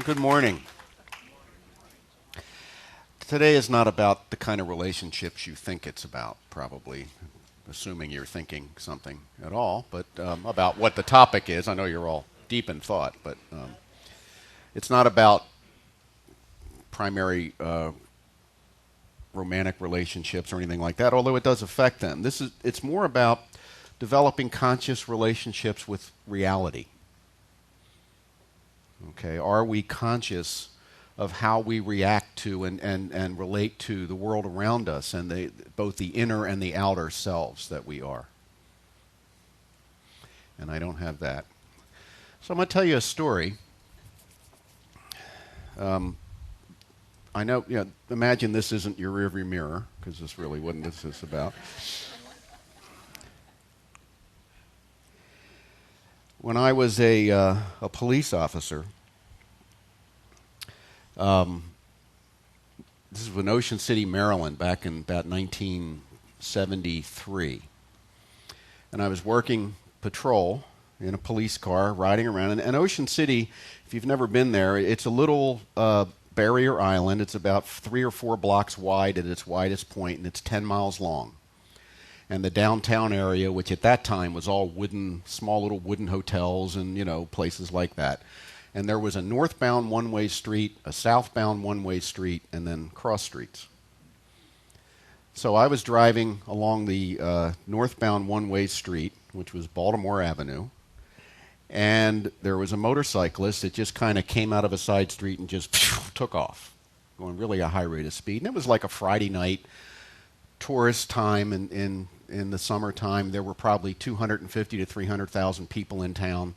Good morning. Today is not about the kind of relationships you think it's about, probably, assuming you're thinking something at all, but about what the topic is. I know you're all deep in thought, but it's not about primary romantic relationships or anything like that, although it does affect them. It's more about developing conscious relationships with reality. Okay, are we conscious of how we react to and relate to the world around us and both the inner and the outer selves that we are? And I don't have that. So I'm going to tell you a story. I know, imagine this isn't your rearview mirror, because this really wasn't what this is about. When I was a police officer, this was in Ocean City, Maryland, back in about 1973. And I was working patrol in a police car, riding around. And Ocean City, if you've never been there, it's a little barrier island. It's about 3 or 4 blocks wide at its widest point, and it's 10 miles long. And the downtown area, which at that time was all wooden, small little wooden hotels and, places like that. And there was a northbound one-way street, a southbound one-way street, and then cross streets. So I was driving along the northbound one-way street, which was Baltimore Avenue, and there was a motorcyclist that just kind of came out of a side street and just took off, going really a high rate of speed. And it was like a Friday night tourist time in the summertime. There were probably 250 to 300,000 people in town.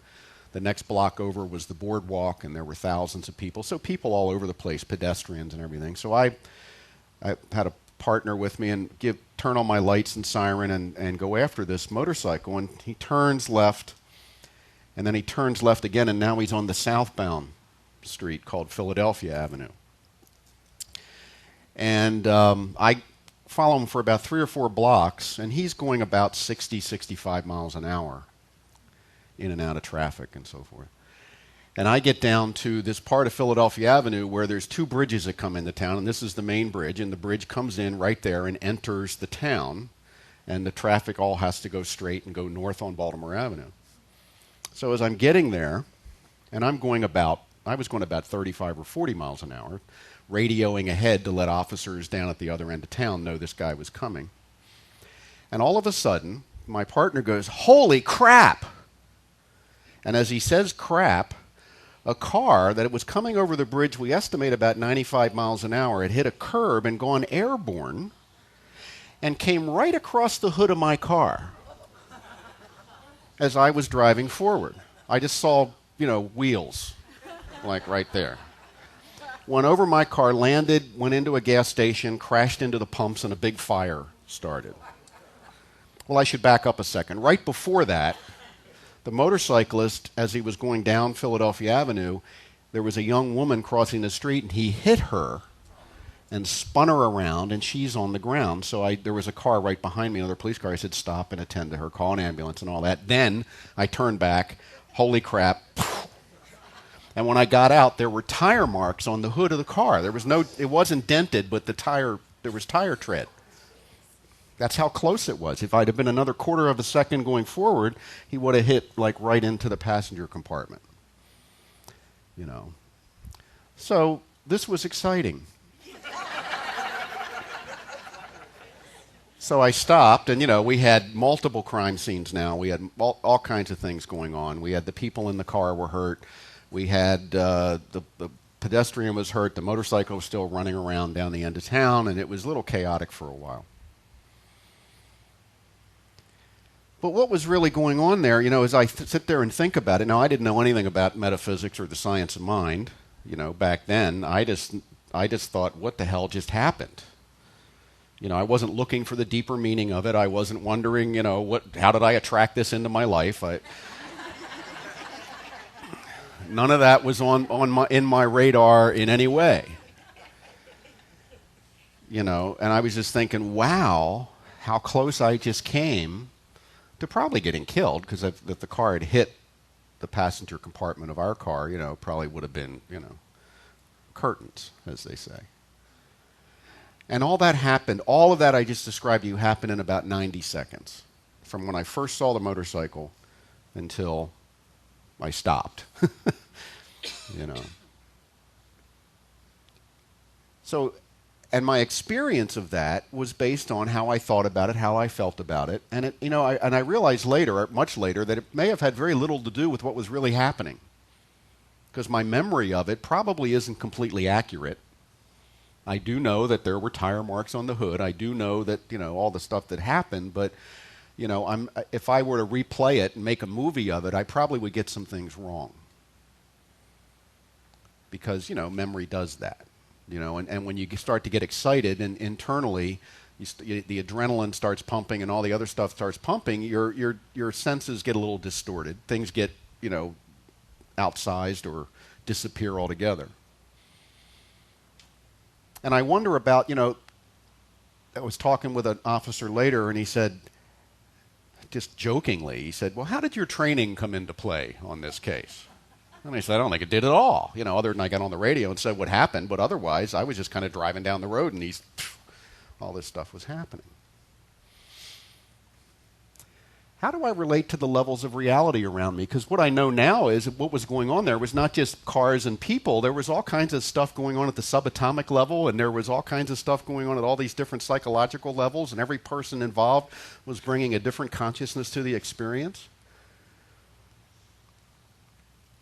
The next block over was the boardwalk, and there were thousands of people. So people all over the place, pedestrians and everything. So I had a partner with me and turn on my lights and siren and go after this motorcycle. And he turns left, and then he turns left again, and now he's on the southbound street called Philadelphia Avenue. And I follow him for about 3 or 4 blocks, and he's going about 60, 65 miles an hour in and out of traffic and so forth. And I get down to this part of Philadelphia Avenue where there's 2 bridges that come into town, and this is the main bridge, and the bridge comes in right there and enters the town, and the traffic all has to go straight and go north on Baltimore Avenue. So as I'm getting there, and I was going about 35 or 40 miles an hour, radioing ahead to let officers down at the other end of town know this guy was coming. And all of a sudden, my partner goes, "Holy crap!" And as he says crap, a car that was coming over the bridge, we estimate about 95 miles an hour, had hit a curb and gone airborne and came right across the hood of my car as I was driving forward. I just saw, wheels, like right there. Went over my car, landed, went into a gas station, crashed into the pumps, and a big fire started. Well, I should back up a second. Right before that, the motorcyclist, as he was going down Philadelphia Avenue, there was a young woman crossing the street, and he hit her and spun her around, and she's on the ground. So there was a car right behind me, another police car. I said, "Stop and attend to her, call an ambulance," and all that. Then I turned back. Holy crap. And when I got out, there were tire marks on the hood of the car. It wasn't dented, but there was tire tread. That's how close it was. If I'd have been another quarter of a second going forward, he would have hit right into the passenger compartment. So this was exciting. So I stopped, and we had multiple crime scenes now. We had all kinds of things going on. We had the people in the car were hurt. We had the pedestrian was hurt. The motorcycle was still running around down the end of town, and it was a little chaotic for a while. But what was really going on there, as I sit there and think about it, now I didn't know anything about metaphysics or the science of mind, back then. I just thought, what the hell just happened? I wasn't looking for the deeper meaning of it. I wasn't wondering, how did I attract this into my life? None of that was in my radar in any way. And I was just thinking, wow, how close I just came to probably getting killed, because if the car had hit the passenger compartment of our car, probably would have been, curtains, as they say. And all that happened, all of that I just described to you happened in about 90 seconds, from when I first saw the motorcycle until I stopped. You know. So, and my experience of that was based on how I thought about it, how I felt about it, and it, you know, I realized later, much later, that it may have had very little to do with what was really happening, because my memory of it probably isn't completely accurate. I do know that there were tire marks on the hood. I do know that, you know, all the stuff that happened, but, you know, if I were to replay it and make a movie of it, I probably would get some things wrong. Because, you know, memory does that. You know, and when you start to get excited and internally, the adrenaline starts pumping and all the other stuff starts pumping, your senses get a little distorted. Things get, you know, outsized or disappear altogether. And I wonder about, you know, I was talking with an officer later, and he said, just jokingly, he said, well, how did your training come into play on this case? And I said, I don't think it did at all. You know, other than I got on the radio and said what happened, but otherwise I was just kind of driving down the road and all this stuff was happening. How do I relate to the levels of reality around me? Because what I know now is that what was going on there was not just cars and people. There was all kinds of stuff going on at the subatomic level, and there was all kinds of stuff going on at all these different psychological levels, and every person involved was bringing a different consciousness to the experience.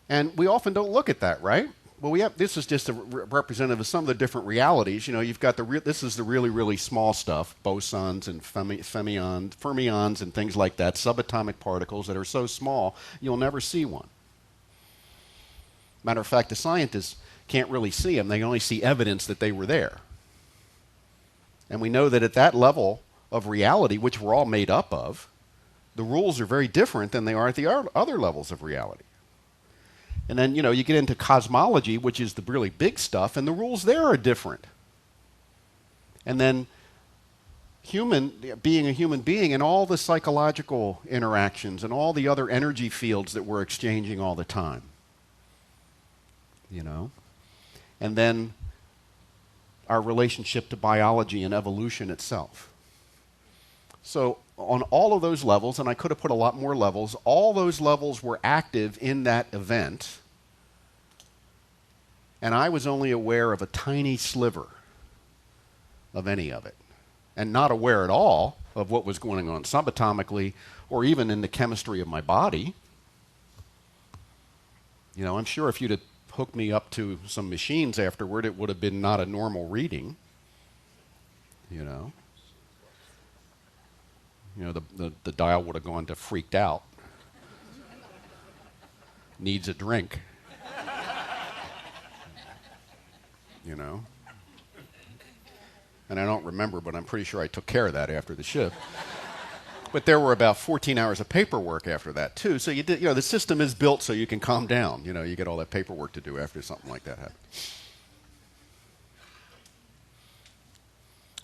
And we often don't look at that, right? Well, this is just a representative of some of the different realities. You know, you've got this is the really, really small stuff, bosons and fermions and things like that, subatomic particles that are so small you'll never see one. Matter of fact, the scientists can't really see them. They only see evidence that they were there. And we know that at that level of reality, which we're all made up of, the rules are very different than they are at the other levels of reality. And then, you know, you get into cosmology, which is the really big stuff, and the rules there are different. And then being a human being and all the psychological interactions and all the other energy fields that we're exchanging all the time. You know? And then our relationship to biology and evolution itself. So on all of those levels, and I could have put a lot more levels, all those levels were active in that event, and I was only aware of a tiny sliver of any of it, and not aware at all of what was going on subatomically or even in the chemistry of my body. You know, I'm sure if you'd have hooked me up to some machines afterward, it would have been not a normal reading, you know. You know, the dial would have gone to freaked out. Needs a drink. You know? And I don't remember, but I'm pretty sure I took care of that after the shift. But there were about 14 hours of paperwork after that, too. So you know, the system is built so you can calm down. You know, you get all that paperwork to do after something like that happens.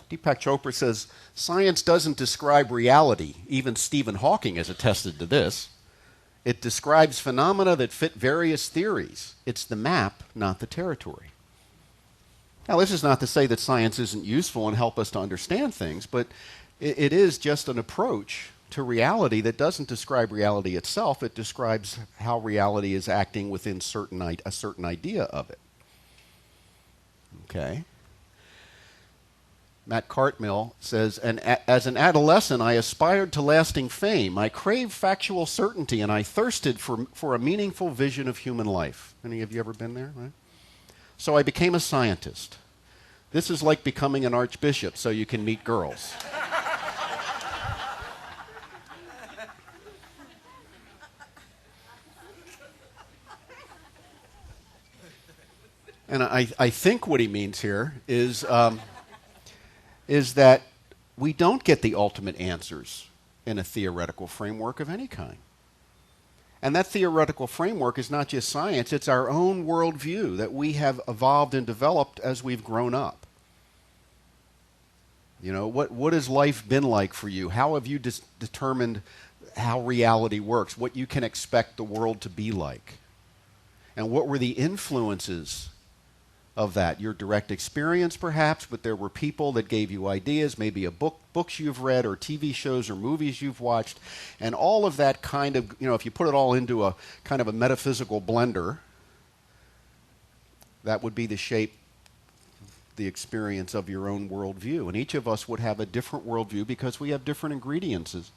Deepak Chopra says, science doesn't describe reality. Even Stephen Hawking has attested to this. It describes phenomena that fit various theories. It's the map, not the territory. Now, this is not to say that science isn't useful and help us to understand things, but it is just an approach to reality that doesn't describe reality itself. It describes how reality is acting within a certain idea of it. Okay? Matt Cartmill says, as an adolescent, I aspired to lasting fame. I craved factual certainty, and I thirsted for a meaningful vision of human life. Any of you ever been there? Right? So I became a scientist. This is like becoming an archbishop so you can meet girls. And I think what he means here is that we don't get the ultimate answers in a theoretical framework of any kind. And that theoretical framework is not just science, it's our own worldview that we have evolved and developed as we've grown up. You know, what has life been like for you? How have you determined how reality works, what you can expect the world to be like? And what were the influences of that. Your direct experience, perhaps, but there were people that gave you ideas, maybe books you've read or TV shows or movies you've watched, and all of that kind of, if you put it all into a kind of a metaphysical blender, that would be the shape, the experience of your own worldview. And each of us would have a different worldview because we have different ingredients.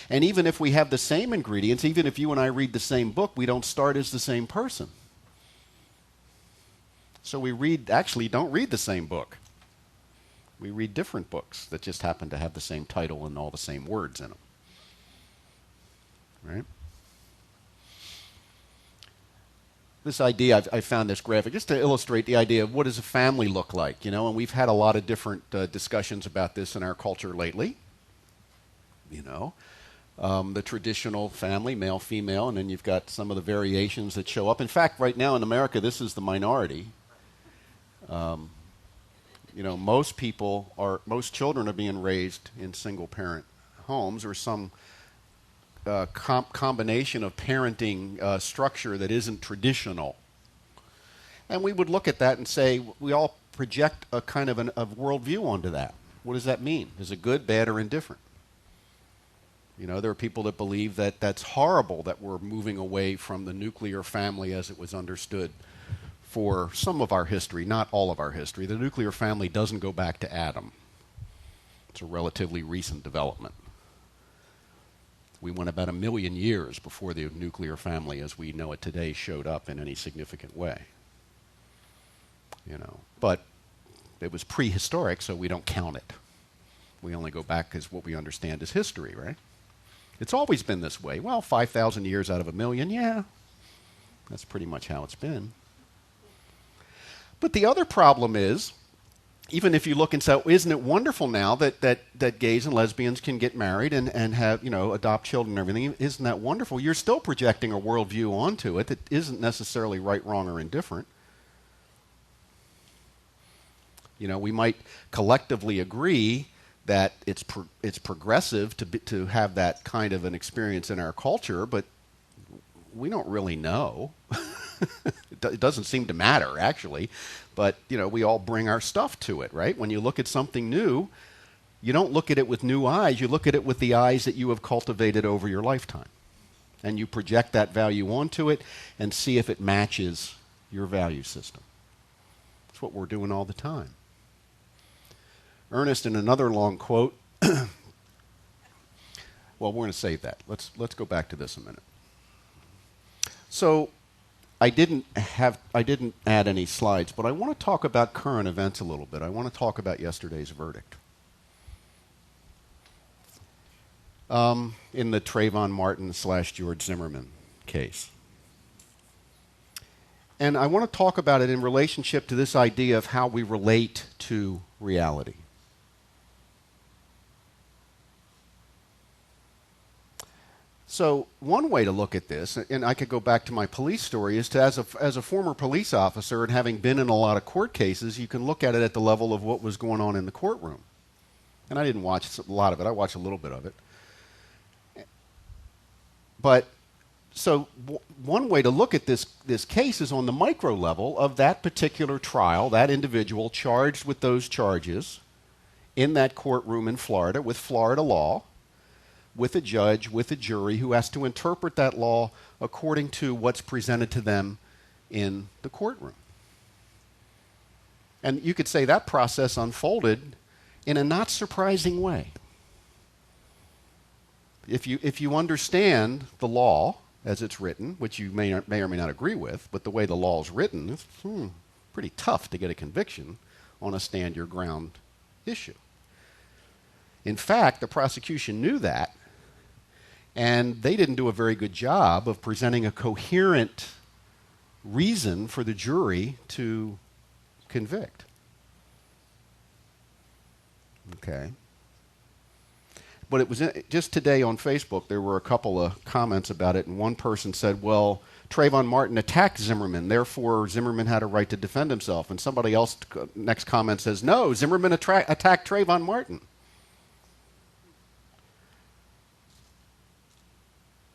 And even if we have the same ingredients, even if you and I read the same book, we don't start as the same person. So we actually don't read the same book. We read different books that just happen to have the same title and all the same words in them. Right? This idea, I found this graphic just to illustrate the idea of what does a family look like, and we've had a lot of different discussions about this in our culture lately. The traditional family, male, female, and then you've got some of the variations that show up. In fact, right now in America, this is the minority. Most children are being raised in single-parent homes or some combination of parenting structure that isn't traditional. And we would look at that and say, we all project a kind of a worldview onto that. What does that mean? Is it good, bad, or indifferent? There are people that believe that that's horrible that we're moving away from the nuclear family as it was understood for some of our history, not all of our history. The nuclear family doesn't go back to Adam. It's a relatively recent development. We went about 1 million years before the nuclear family as we know it today showed up in any significant way. But it was prehistoric, so we don't count it. We only go back as what we understand as history, right? It's always been this way. Well, 5,000 years out of 1 million, yeah. That's pretty much how it's been. But the other problem is, even if you look and say, isn't it wonderful now that gays and lesbians can get married and have, adopt children and everything? Isn't that wonderful? You're still projecting a worldview onto it that isn't necessarily right, wrong, or indifferent. We might collectively agree that it's progressive to have that kind of an experience in our culture, but we don't really know. It doesn't seem to matter, actually. But, we all bring our stuff to it, right? When you look at something new, you don't look at it with new eyes. You look at it with the eyes that you have cultivated over your lifetime. And you project that value onto it and see if it matches your value system. That's what we're doing all the time. Ernest, in another long quote, well, we're going to save that. Let's go back to this a minute. So I didn't add any slides, but I want to talk about current events a little bit. I want to talk about yesterday's verdict. In the Trayvon Martin / George Zimmerman case. And I want to talk about it in relationship to this idea of how we relate to reality. So one way to look at this, and I could go back to my police story, is to, as a former police officer and having been in a lot of court cases, you can look at it at the level of what was going on in the courtroom. And I didn't watch a lot of it. I watched a little bit of it. But so one way to look at this case is on the micro level of that particular trial, that individual charged with those charges in that courtroom in Florida with Florida law, with a judge, with a jury who has to interpret that law according to what's presented to them in the courtroom. And you could say that process unfolded in a not surprising way. If you understand the law as it's written, which you may or may not agree with, but the way the law is written, it's pretty tough to get a conviction on a stand your ground issue. In fact, the prosecution knew that, and they didn't do a very good job of presenting a coherent reason for the jury to convict. Okay. But it was just today on Facebook, there were a couple of comments about it, and one person said, well, Trayvon Martin attacked Zimmerman, therefore Zimmerman had a right to defend himself. And somebody else, next comment says, no, Zimmerman attacked Trayvon Martin.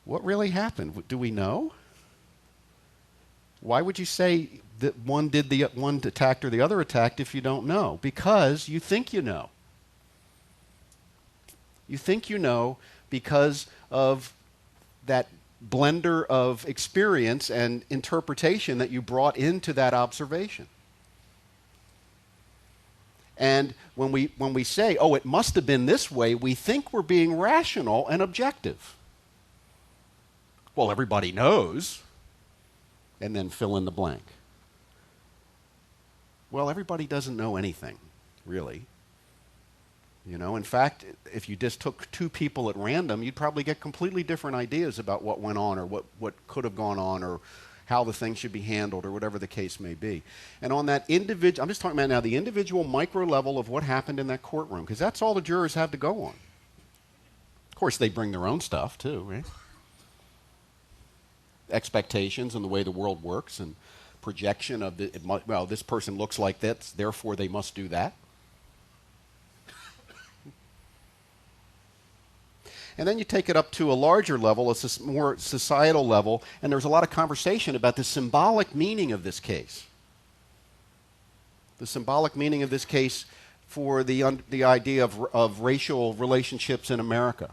What really happened? Do we know? Why would you say that one did the one attacked or the other attacked if you don't know? Because you think you know. You think you know because of that blender of experience and interpretation that you brought into that observation. And when we say, oh, it must have been this way, we think we're being rational and objective. Well, everybody knows, and then fill in the blank. Well, everybody doesn't know anything, really. You know, in fact, if you just took two people at random, you'd probably get completely different ideas about what went on or what could have gone on or how the thing should be handled or whatever the case may be. And on that individual, I'm just talking about now the individual micro level of what happened in that courtroom, because that's all the jurors have to go on. Of course, they bring their own stuff too, right? Expectations and the way the world works and projection of, well, this person looks like this, therefore they must do that. And then you take it up to a larger level, a more societal level, and there's a lot of conversation about the symbolic meaning of this case. The symbolic meaning of this case for the idea of racial relationships in America,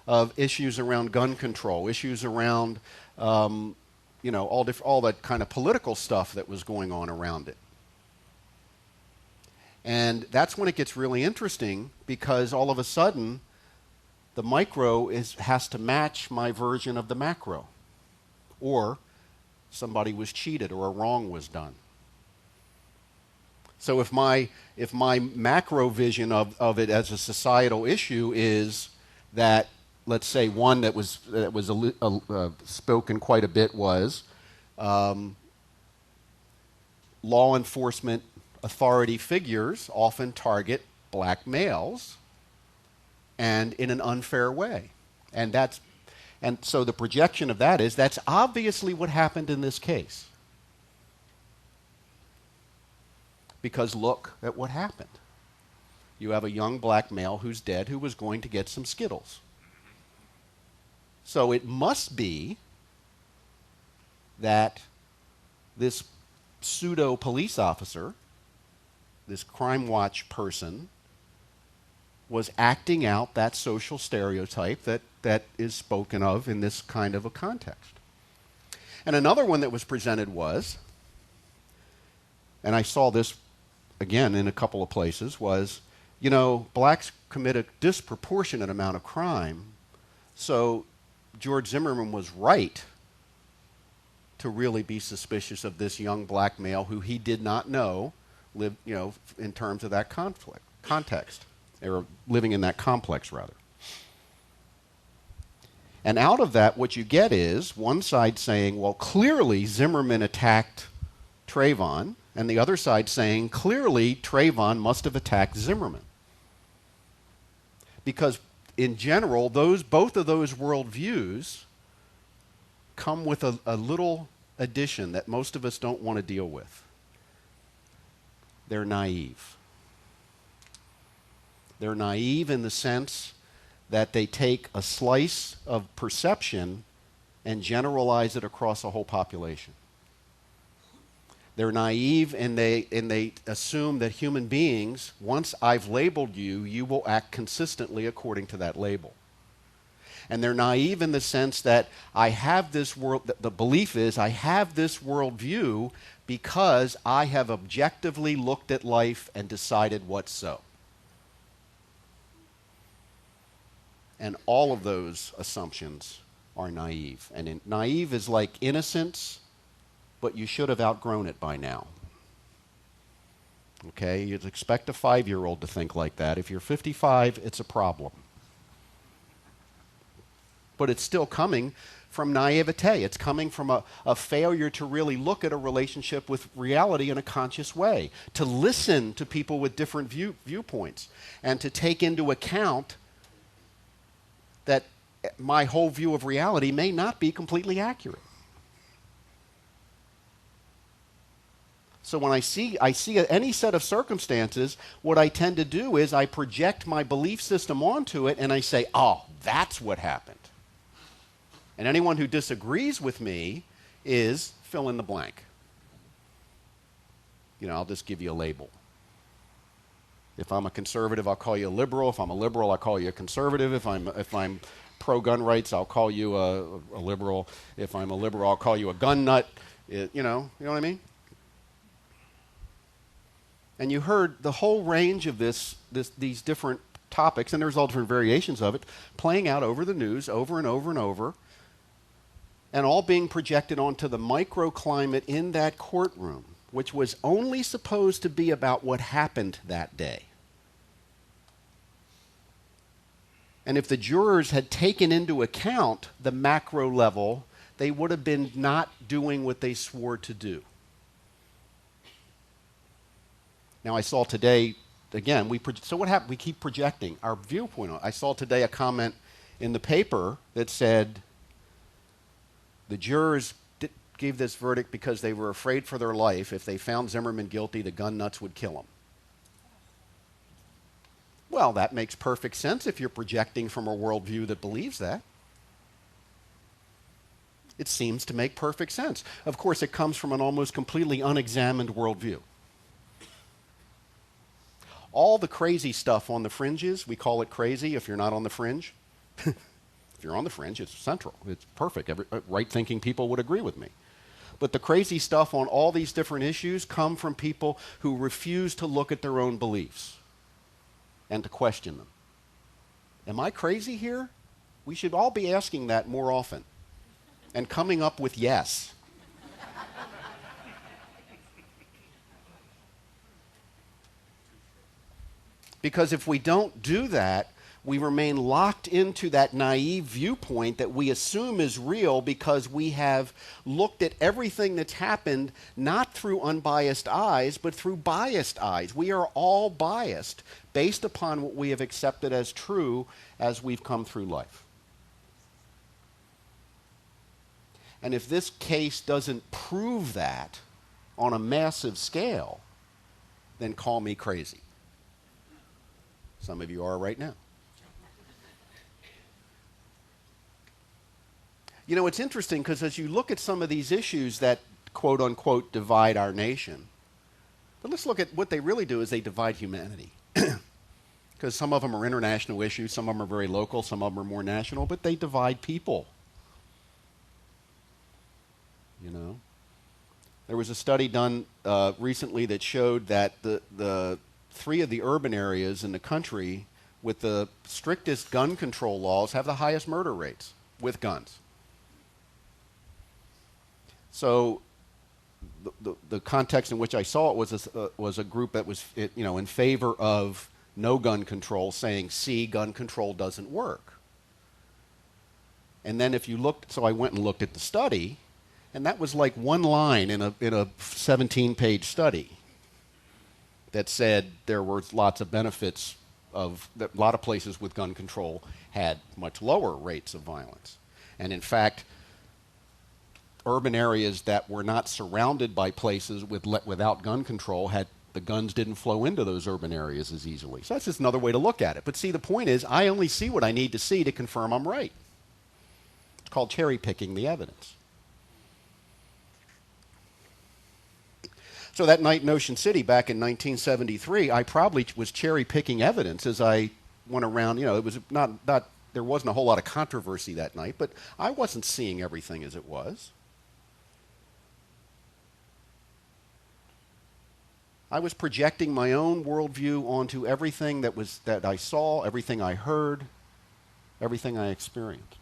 of issues around gun control, issues around, all that kind of political stuff that was going on around it. And that's when it gets really interesting, because all of a sudden, the micro has to match my version of the macro. Or somebody was cheated or a wrong was done. So if my macro vision of it as a societal issue is that, let's say, one that was spoken quite a bit was law enforcement authority figures often target black males, and in an unfair way. And so the projection of that is that's obviously what happened in this case. Because look at what happened. You have a young black male who's dead who was going to get some Skittles. So it must be that this pseudo police officer, this Crime Watch person, was acting out that social stereotype that is spoken of in this kind of a context. And another one that was presented was, and I saw this again in a couple of places, was, blacks commit a disproportionate amount of crime, so George Zimmerman was right to really be suspicious of this young black male who he did not know lived, in terms of that context. They were living in that complex, rather. And out of that, what you get is one side saying, well, clearly Zimmerman attacked Trayvon, and the other side saying, clearly Trayvon must have attacked Zimmerman. Because in general, both of those worldviews come with a little addition that most of us don't want to deal with. They're naive. They're naive in the sense that they take a slice of perception and generalize it across a whole population. They're naive and they assume that human beings, once I've labeled you, you will act consistently according to that label. And they're naive in the sense that I have this world, the belief is I have this worldview because I have objectively looked at life and decided what's so. And all of those assumptions are naive. And naive is like innocence, but you should have outgrown it by now. Okay? You'd expect a 5-year-old to think like that. If you're 55, it's a problem. But it's still coming from naivete. It's coming from a failure to really look at a relationship with reality in a conscious way, to listen to people with different viewpoints, and to take into account that my whole view of reality may not be completely accurate. So when I see any set of circumstances, what I tend to do is I project my belief system onto it and I say, oh, that's what happened. And anyone who disagrees with me is fill in the blank. I'll just give you a label. If I'm a conservative, I'll call you a liberal. If I'm a liberal, I'll call you a conservative. If I'm pro-gun rights, I'll call you a liberal. If I'm a liberal, I'll call you a gun nut. You know what I mean? And you heard the whole range of these different topics, and there's all different variations of it, playing out over the news over and over and over, and all being projected onto the microclimate in that courtroom, which was only supposed to be about what happened that day. And if the jurors had taken into account the macro level, they would have been not doing what they swore to do. Now, I saw today, again, so what happened? We keep projecting our viewpoint. I saw today a comment in the paper that said the jurors gave this verdict because they were afraid for their life. If they found Zimmerman guilty, the gun nuts would kill him. Well, that makes perfect sense if you're projecting from a worldview that believes that. It seems to make perfect sense. Of course, it comes from an almost completely unexamined worldview. All the crazy stuff on the fringes, we call it crazy if you're not on the fringe. If you're on the fringe, it's central. It's perfect. Right-thinking people would agree with me. But the crazy stuff on all these different issues come from people who refuse to look at their own beliefs and to question them. Am I crazy here? We should all be asking that more often and coming up with yes. Because if we don't do that, we remain locked into that naive viewpoint that we assume is real because we have looked at everything that's happened not through unbiased eyes, but through biased eyes. We are all biased based upon what we have accepted as true as we've come through life. And if this case doesn't prove that on a massive scale, then call me crazy. Some of you are right now. You know, it's interesting because as you look at some of these issues that quote unquote divide our nation, but let's look at what they really do is they divide humanity. Because some of them are international issues, some of them are very local, some of them are more national, but they divide people. You know? There was a study done recently that showed that the 3 of the urban areas in the country with the strictest gun control laws have the highest murder rates with guns. So the context in which I saw it was a group that was in favor of no gun control, saying, see, gun control doesn't work. And then if you looked, so I went and looked at the study, and that was like one line in a 17-page study that said there were lots of benefits that a lot of places with gun control had much lower rates of violence. And in fact, urban areas that were not surrounded by places without gun control the guns didn't flow into those urban areas as easily. So that's just another way to look at it. But see, the point is, I only see what I need to see to confirm I'm right. It's called cherry picking the evidence. So that night in Ocean City back in 1973, I probably was cherry-picking evidence as I went around. It was there wasn't a whole lot of controversy that night, but I wasn't seeing everything as it was. I was projecting my own worldview onto everything that I saw, everything I heard, everything I experienced.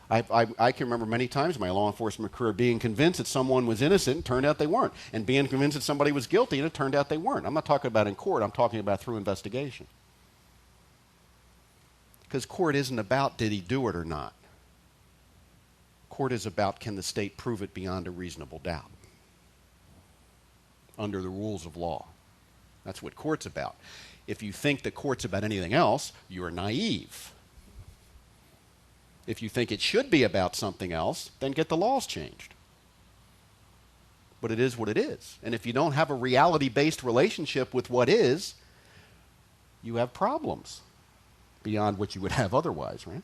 I can remember many times in my law enforcement career being convinced that someone was innocent and turned out they weren't, and being convinced that somebody was guilty and it turned out they weren't. I'm not talking about in court, I'm talking about through investigation. Because court isn't about did he do it or not. Court is about can the state prove it beyond a reasonable doubt under the rules of law. That's what court's about. If you think that court's about anything else, you're naive. If you think it should be about something else, then get the laws changed. But it is what it is. And if you don't have a reality-based relationship with what is, you have problems beyond what you would have otherwise, right?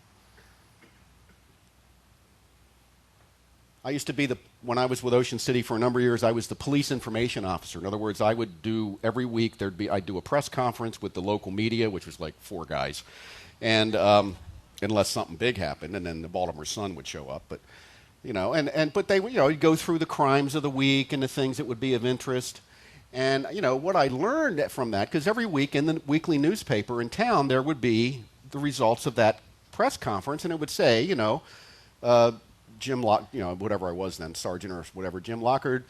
I used to be when I was with Ocean City for a number of years, I was the police information officer. In other words, I would do every week, I'd do a press conference with the local media, which was like 4 guys. And unless something big happened, and then the Baltimore Sun would show up. But, but they would, you'd go through the crimes of the week and the things that would be of interest. And, what I learned from that, because every week in the weekly newspaper in town, there would be the results of that press conference, and it would say, Jim whatever I was then, sergeant or whatever, Jim Lockard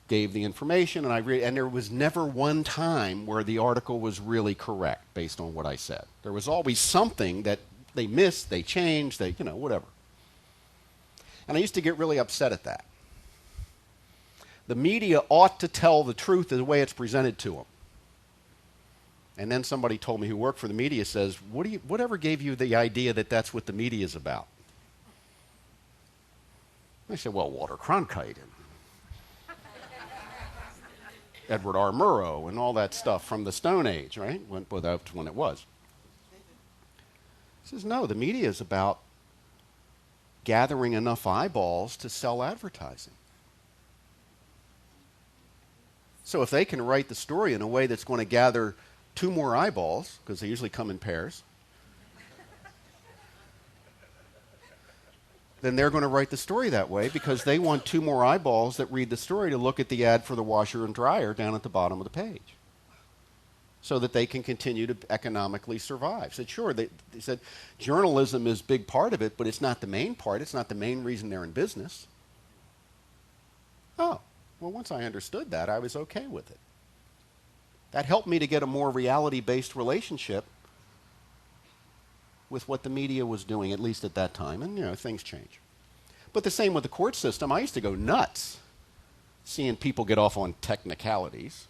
gave the information, and there was never one time where the article was really correct based on what I said. There was always something that they missed, they changed, whatever. And I used to get really upset at that. The media ought to tell the truth the way it's presented to them. And then somebody told me who worked for the media says, whatever gave you the idea that that's what the media is about? I said, well, Walter Cronkite and Edward R. Murrow and all that stuff from the Stone Age, right? That's when it was. He says, no, the media is about gathering enough eyeballs to sell advertising. So if they can write the story in a way that's going to gather 2 more eyeballs, because they usually come in pairs, then they're going to write the story that way because they want 2 more eyeballs that read the story to look at the ad for the washer and dryer down at the bottom of the page so that they can continue to economically survive. I said, sure, they said journalism is a big part of it, but it's not the main part. It's not the main reason they're in business. Oh, well, once I understood that, I was okay with it. That helped me to get a more reality-based relationship with what the media was doing, at least at that time, and things change. But the same with the court system. I used to go nuts seeing people get off on technicalities,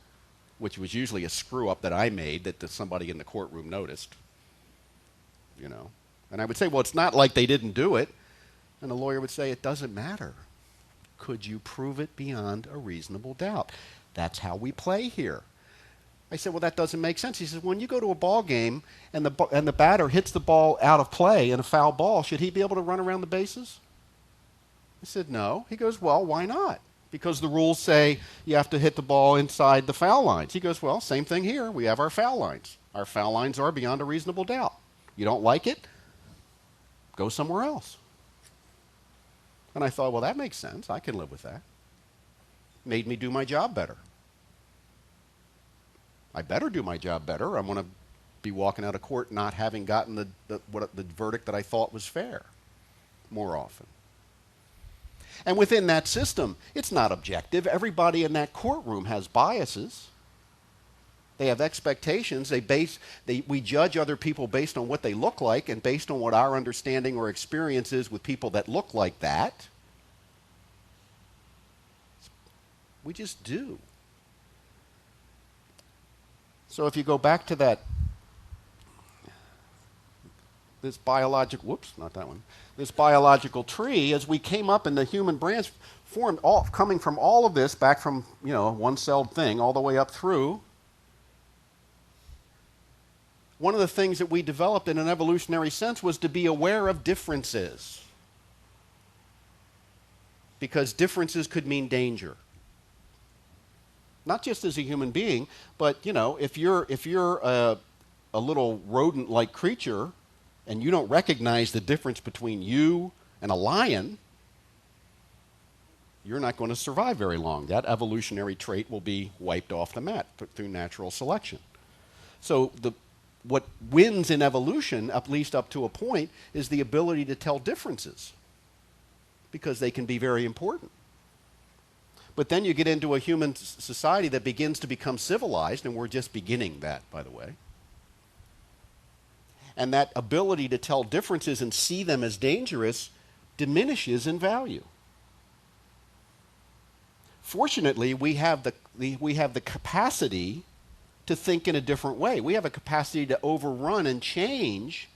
which was usually a screw-up that I made that somebody in the courtroom noticed. And I would say, well, it's not like they didn't do it. And the lawyer would say, it doesn't matter. Could you prove it beyond a reasonable doubt? That's how we play here. I said, well, that doesn't make sense. He says, when you go to a ball game and the batter hits the ball out of play in a foul ball, should he be able to run around the bases? I said, no. He goes, well, why not? Because the rules say you have to hit the ball inside the foul lines. He goes, well, same thing here. We have our foul lines. Our foul lines are beyond a reasonable doubt. You don't like it? Go somewhere else. And I thought, well, that makes sense. I can live with that. Made me do my job better. I better do my job better. I'm going to be walking out of court not having gotten the verdict that I thought was fair more often. And within that system, it's not objective. Everybody in that courtroom has biases. They have expectations. We judge other people based on what they look like and based on what our understanding or experience is with people that look like that. We just do. So if you go back to this biological tree, as we came up and the human branch formed, coming from all of this, back from, one-celled thing all the way up through, one of the things that we developed in an evolutionary sense was to be aware of differences. Because differences could mean danger. Not just as a human being, but if you're a little rodent-like creature and you don't recognize the difference between you and a lion, you're not going to survive very long. That evolutionary trait will be wiped off the map through natural selection. So what wins in evolution, at least up to a point, is the ability to tell differences because they can be very important. But then you get into a human society that begins to become civilized, and we're just beginning that, by the way. And that ability to tell differences and see them as dangerous diminishes in value. Fortunately, we have the capacity to think in a different way. We have a capacity to overrun and change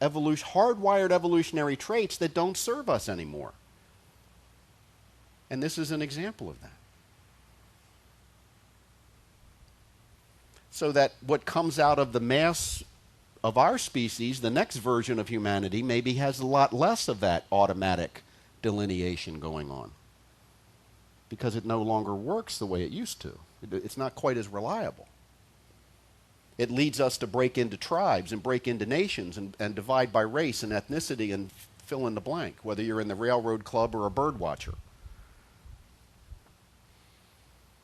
hardwired evolutionary traits that don't serve us anymore. And this is an example of that. So that what comes out of the mass of our species, the next version of humanity, maybe has a lot less of that automatic delineation going on. because it no longer works the way it used to. It's not quite as reliable. It leads us to break into tribes and break into nations and divide by race and ethnicity and fill in the blank, whether you're in the railroad club or a bird watcher.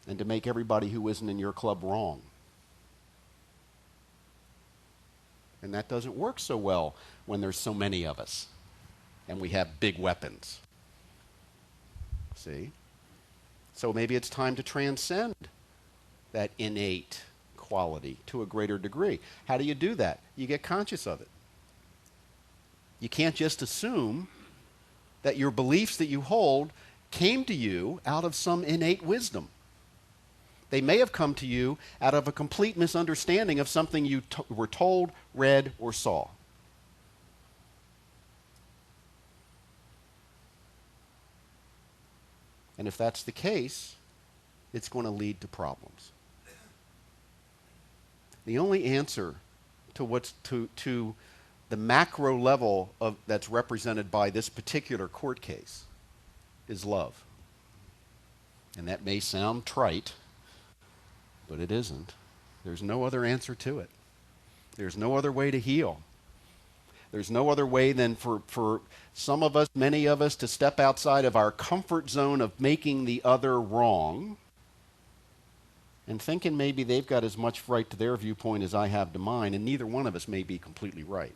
And to make everybody who isn't in your club wrong. And that doesn't work so well when there's so many of us and we have big weapons. See? So maybe it's time to transcend that innate quality to a greater degree. How do you do that? You get conscious of it. You can't just assume that your beliefs that you hold came to you out of some innate wisdom. They may have come to you out of a complete misunderstanding of something you were told, read, or saw. And if that's the case, it's going to lead to problems. The only answer to the macro level that's represented by this particular court case is love. And that may sound trite, but it isn't. There's no other answer to it. There's no other way to heal. There's no other way than for some of us, many of us, to step outside of our comfort zone of making the other wrong and thinking maybe they've got as much right to their viewpoint as I have to mine, and neither one of us may be completely right.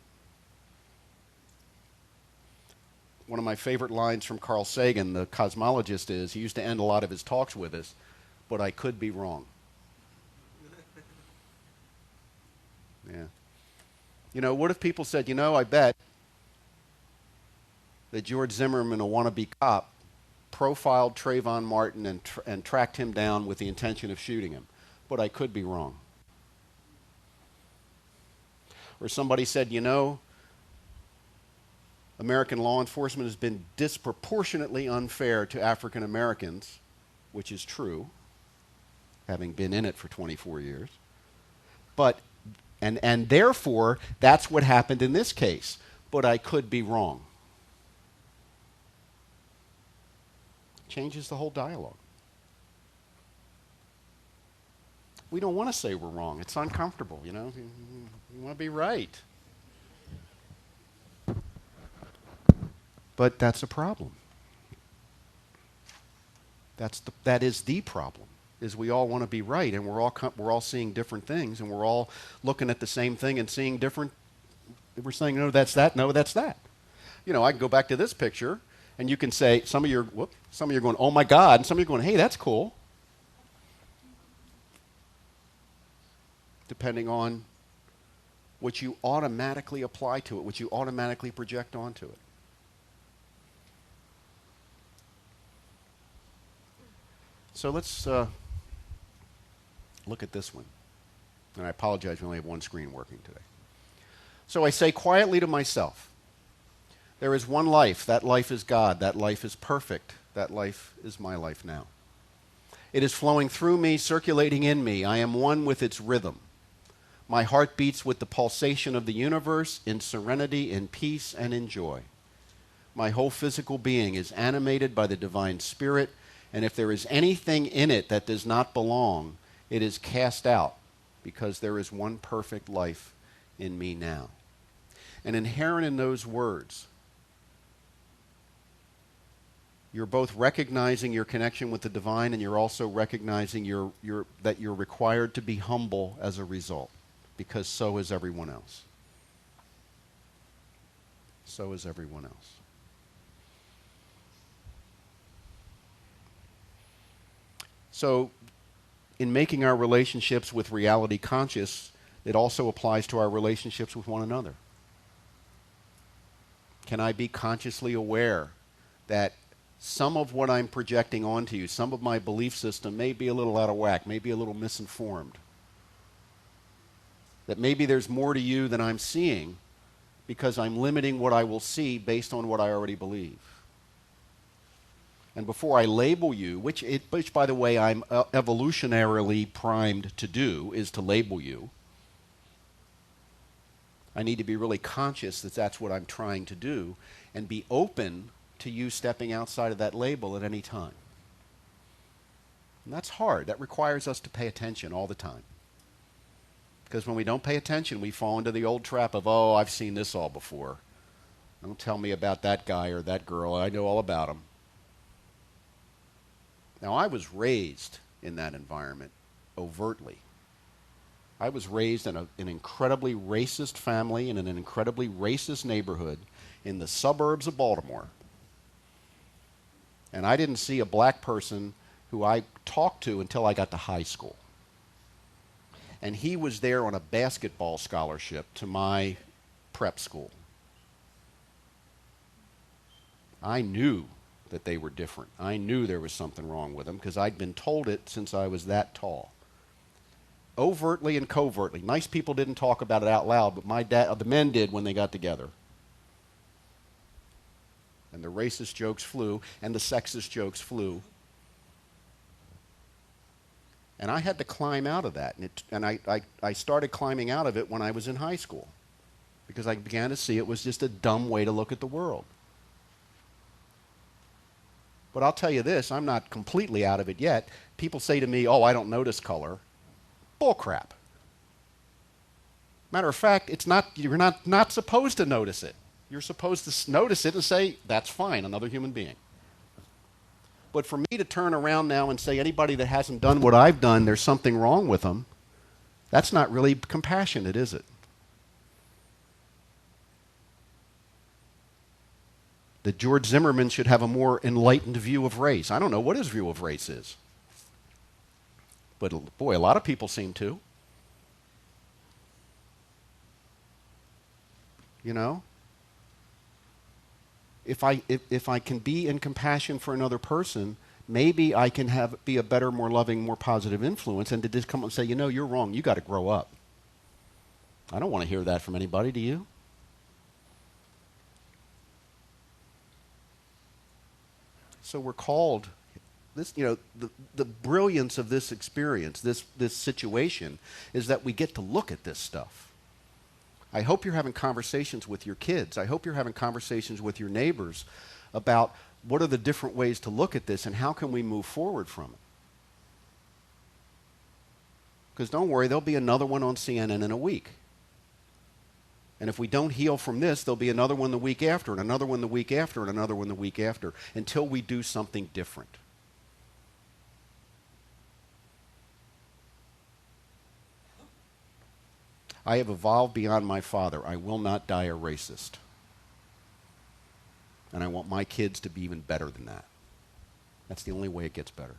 One of my favorite lines from Carl Sagan, the cosmologist, is, he used to end a lot of his talks with us, but I could be wrong. Yeah. You know, what if people said, you know, I bet that George Zimmerman, a wannabe cop, profiled Trayvon Martin and tracked him down with the intention of shooting him. But I could be wrong. Or somebody said, you know, American law enforcement has been disproportionately unfair to African Americans, which is true, having been in it for 24 years. But and therefore, that's what happened in this case. But I could be wrong. Changes the whole dialogue. We don't want to say we're wrong. It's uncomfortable, you know. You want to be right. But that's a problem. That is the problem. Is we all want to be right, and we're all seeing different things, and we're all looking at the same thing and seeing different. We're saying, no, that's that. No, that's that. You know, I can go back to this picture, and you can say some of you are going, oh my God, and some of you are going, hey, that's cool. Depending on what you automatically apply to it, what you automatically project onto it. So let's look at this one. And I apologize, we only have one screen working today. So I say quietly to myself, there is one life. That life is God. That life is perfect. That life is my life now. It is flowing through me, circulating in me. I am one with its rhythm. My heart beats with the pulsation of the universe in serenity, in peace, and in joy. My whole physical being is animated by the divine spirit, and if there is anything in it that does not belong, it is cast out, because there is one perfect life in me now. And inherent in those words, you're both recognizing your connection with the divine, and you're also recognizing that you're required to be humble as a result, because so is everyone else. So is everyone else. So, in making our relationships with reality conscious, it also applies to our relationships with one another. Can I be consciously aware that some of what I'm projecting onto you, some of my belief system may be a little out of whack, may be a little misinformed? That maybe there's more to you than I'm seeing because I'm limiting what I will see based on what I already believe. And before I label you, which by the way I'm evolutionarily primed to do, is to label you, I need to be really conscious that that's what I'm trying to do and be open to you stepping outside of that label at any time. And that's hard. That requires us to pay attention all the time. Because when we don't pay attention, we fall into the old trap of, oh, I've seen this all before. Don't tell me about that guy or that girl. I know all about them. Now, I was raised in that environment overtly. I was raised in an incredibly racist family in an incredibly racist neighborhood in the suburbs of Baltimore. And I didn't see a black person who I talked to until I got to high school. And he was there on a basketball scholarship to my prep school. I knew that they were different. I knew there was something wrong with them because I'd been told it since I was that tall. Overtly and covertly. Nice people didn't talk about it out loud, but the men did when they got together. And the racist jokes flew, and the sexist jokes flew. And I had to climb out of that. And I started climbing out of it when I was in high school because I began to see it was just a dumb way to look at the world. But I'll tell you this, I'm not completely out of it yet. People say to me, oh, I don't notice color. Bull crap. Matter of fact, you're not supposed to notice it. You're supposed to notice it and say, that's fine, another human being. But for me to turn around now and say anybody that hasn't done what I've done, there's something wrong with them, that's not really compassionate, is it? That George Zimmerman should have a more enlightened view of race. I don't know what his view of race is. But boy, a lot of people seem to. You know? If I can be in compassion for another person, maybe I can be a better, more loving, more positive influence, and to just come and say, you know, you're wrong, you got to grow up. I don't want to hear that from anybody, do you? So we're called, this, you know, the brilliance of this experience, this situation, is that we get to look at this stuff. I hope you're having conversations with your kids. I hope you're having conversations with your neighbors about what are the different ways to look at this and how can we move forward from it. Because don't worry, there'll be another one on CNN in a week. And if we don't heal from this, there'll be another one the week after, and another one the week after, and another one the week after, until we do something different. I have evolved beyond my father. I will not die a racist. And I want my kids to be even better than that. That's the only way it gets better.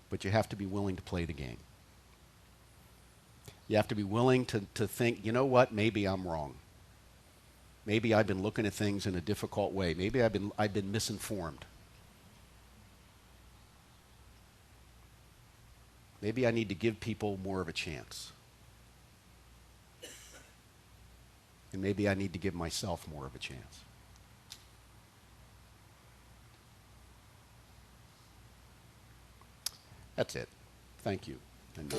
But you have to be willing to play the game. You have to be willing to think, you know what, maybe I'm wrong. Maybe I've been looking at things in a difficult way. Maybe I've been misinformed. Maybe I need to give people more of a chance. And maybe I need to give myself more of a chance. That's it. Thank you. And